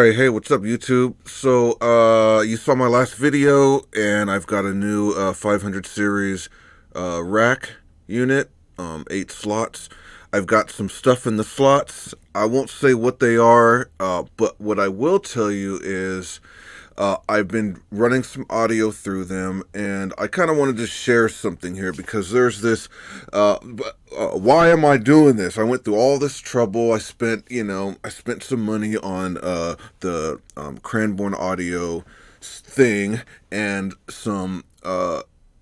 Alright, hey, what's up YouTube? So, you saw my last video, and I've got a new 500 series rack unit, 8 slots. I've got some stuff in the slots. I won't say what they are, but what I will tell you is I've been running some audio through them, and I kind of wanted to share something here because there's this, why am I doing this? I went through all this trouble. I spent some money on the Cranborn audio thing and some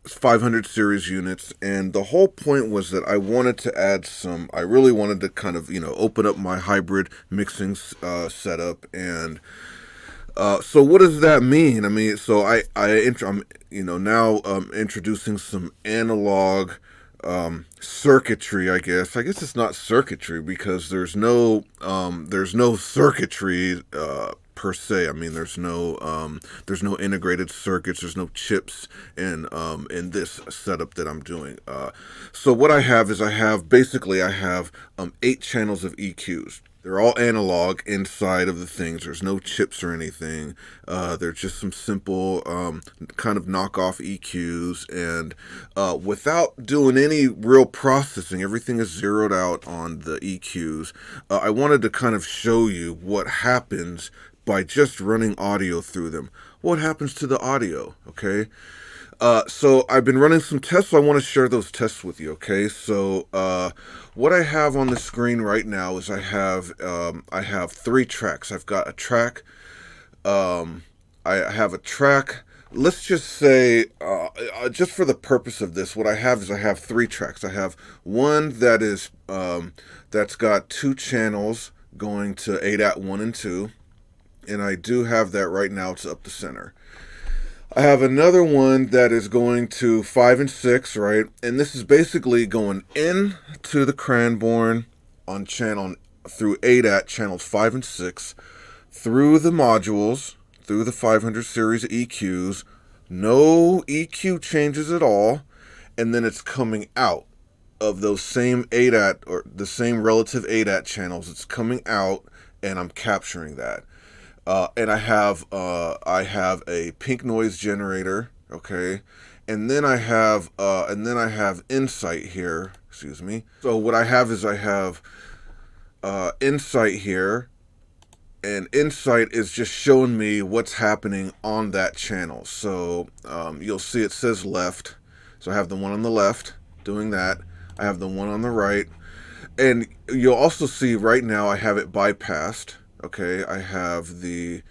500 series units, and the whole point was that I wanted to add some, I really wanted to kind of, open up my hybrid mixing setup. And so what does that mean? I mean, so I'm now introducing some analog circuitry. I guess it's not circuitry because there's no circuitry per se. I mean, there's no integrated circuits. There's no chips in this setup that I'm doing. So what I have is I have 8 channels of EQs. They're all analog inside of the things. There's no chips or anything. They're just some simple kind of knockoff EQs, and without doing any real processing, everything is zeroed out on the EQs. I wanted to kind of show you what happens by just running audio through them. What happens to the audio, okay? So I've been running some tests, so I want to share those tests with you, okay? So what I have on the screen right now is I have 3 tracks. I've got a track, I have a track, let's just say, just for the purpose of this, what I have is I have 3 tracks. I have one that is, that's got 2 channels going to ADAT 1 and 2, and I do have that right now. It's up the center. I have another one that is going to 5 and 6, right? And this is basically going in to the Cranborn on channel through ADAT channels 5 and 6, through the modules, through the 500 series EQs, no EQ changes at all, and then it's coming out of those same ADAT, or the same relative ADAT channels. It's coming out, and I'm capturing that. And I have a pink noise generator, okay, and then I have Insight here. Excuse me. So what I have is I have Insight here, and Insight is just showing me what's happening on that channel. So you'll see it says left. So I have the one on the left doing that. I have the one on the right, and you'll also see right now I have it bypassed. Okay, I have the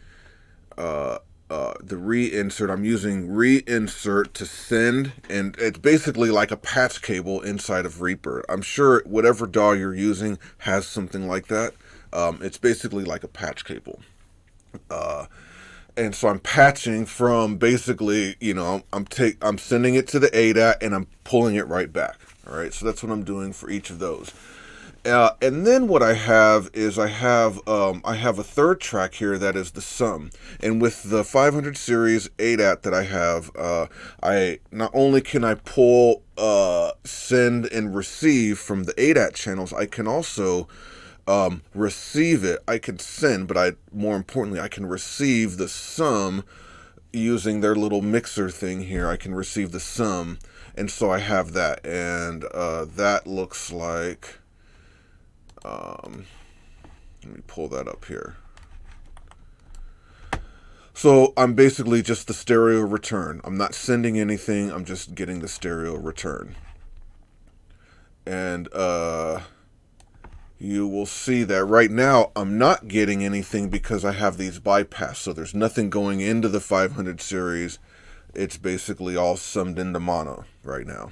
ReaInsert. I'm using ReaInsert to send, and it's basically like a patch cable inside of Reaper. I'm sure whatever DAW you're using has something like that. It's basically like a patch cable. And so I'm patching from basically, I'm sending it to the ADAT and I'm pulling it right back. All right, so that's what I'm doing for each of those. And then what I have is I have a third track here that is the sum. And with the 500 series ADAT that I have, I not only can I pull, send and receive from the ADAT channels, I can also receive it. I can send, but more importantly, I can receive the sum using their little mixer thing here. I can receive the sum, and so I have that, and that looks like. Let me pull that up here. So I'm basically just the stereo return. I'm not sending anything. I'm just getting the stereo return. And you will see that right now I'm not getting anything because I have these bypass. So there's nothing going into the 500 series. It's basically all summed into mono right now.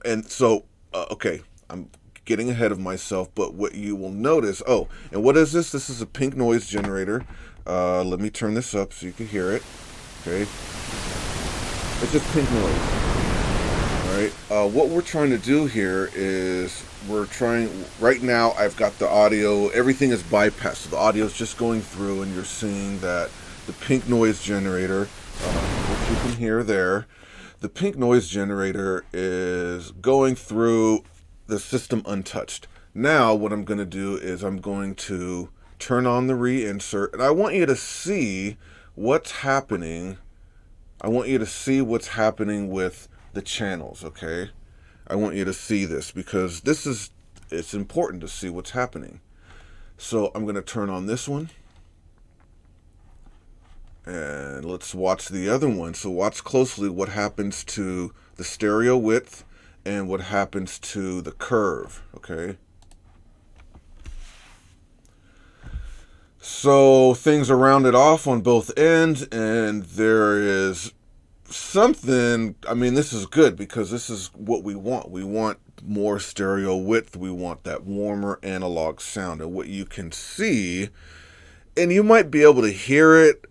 And so, okay, I'm getting ahead of myself, but what you will notice, and what is this? This is a pink noise generator. Let me turn this up so you can hear it. Okay, it's just pink noise. All right, what we're trying to do here is right now I've got the audio, everything is bypassed, so the audio is just going through, and you're seeing that the pink noise generator, which you can hear there, the pink noise generator is going through the system untouched. Now what I'm going to do is I'm going to turn on the ReaInsert, and I want you to see what's happening. I want you to see what's happening with the channels, okay? I want you to see this because it's important to see what's happening. So I'm going to turn on this one. And let's watch the other one. So watch closely what happens to the stereo width and what happens to the curve, okay? So things are rounded off on both ends, and there is something, I mean, this is good because this is what we want. We want more stereo width. We want that warmer analog sound. And what you can see, and you might be able to hear it,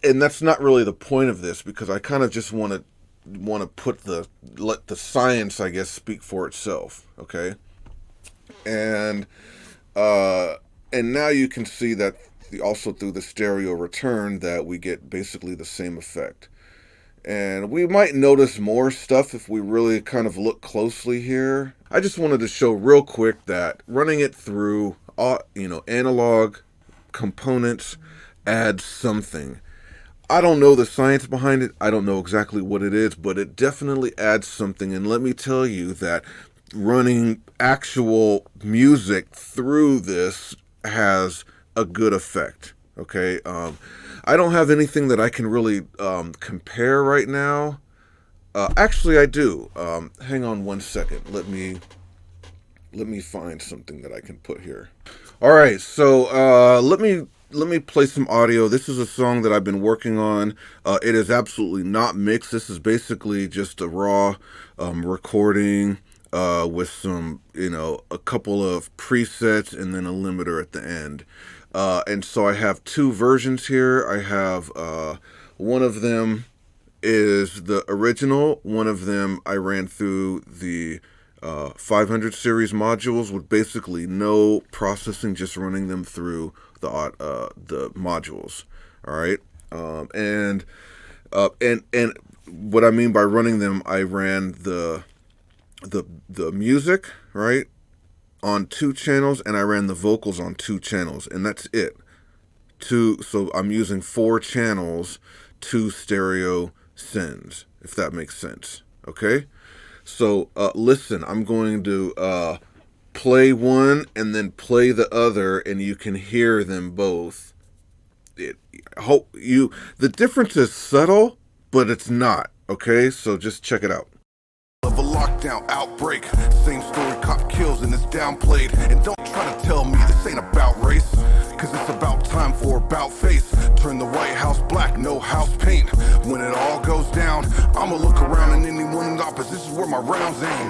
and that's not really the point of this because I kind of just want to let the science, I guess, speak for itself, okay? And now you can see that also through the stereo return that we get basically the same effect. And we might notice more stuff if we really kind of look closely here. I just wanted to show real quick that running it through, analog components adds something. I don't know the science behind it. I don't know exactly what it is, but it definitely adds something. And let me tell you that running actual music through this has a good effect, okay? I don't have anything that I can really compare right now. Actually, I do. Hang on one second. Let me find something that I can put here. All right, so let me play some audio. This is a song that I've been working on. It is absolutely not mixed. This is basically just a raw recording with some, a couple of presets and then a limiter at the end. And so I have two versions here. I have one of them is the original. One of them I ran through the 500 series modules with basically no processing, just running them through the modules. All right, and what I mean by running them, I ran the music, right, on 2 channels, and I ran the vocals on 2 channels, and that's it. So I'm using 4 channels, 2 stereo sends, if that makes sense. Okay, so listen, I'm going to play one and then play the other, and you can hear them both. The difference is subtle, but it's not. Okay, so just check it out. Of a lockdown outbreak, same story, cop kills and it's downplayed. And don't try to tell me this ain't about race, cause it's about time for about face. Turn the White House black, no house paint. When it all goes down, I'ma look around and anyone in opposition is where my rounds aim.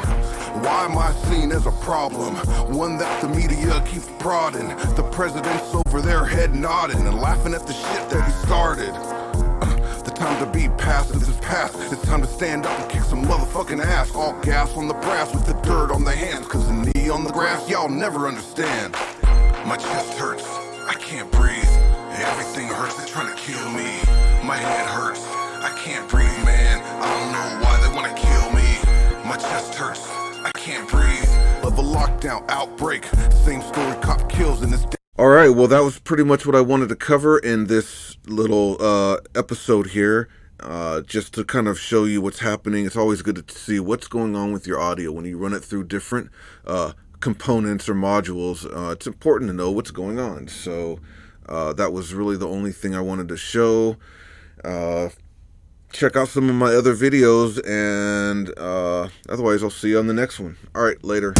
Why am I seen as a problem? One that the media keeps prodding. The president's over their head nodding and laughing at the shit that he started. The time to be passive is past. It's time to stand up and kick some motherfucking ass. All gas on the brass with the dirt on the hands, cause the knee on the grass, y'all never understand. My chest hurts, I can't breathe. Everything hurts, they're trying to kill me. My head hurts, I can't breathe, man. I don't know why they wanna kill me. My chest hurts, I can't breathe. Of a lockdown outbreak, same story, cop kills in this. All right, well, that was pretty much what I wanted to cover in this little episode here, just to kind of show you what's happening. It's always good to see what's going on with your audio when you run it through different components or modules. It's important to know what's going on. So that was really the only thing I wanted to show. Check out some of my other videos, and otherwise I'll see you on the next one. All right, later.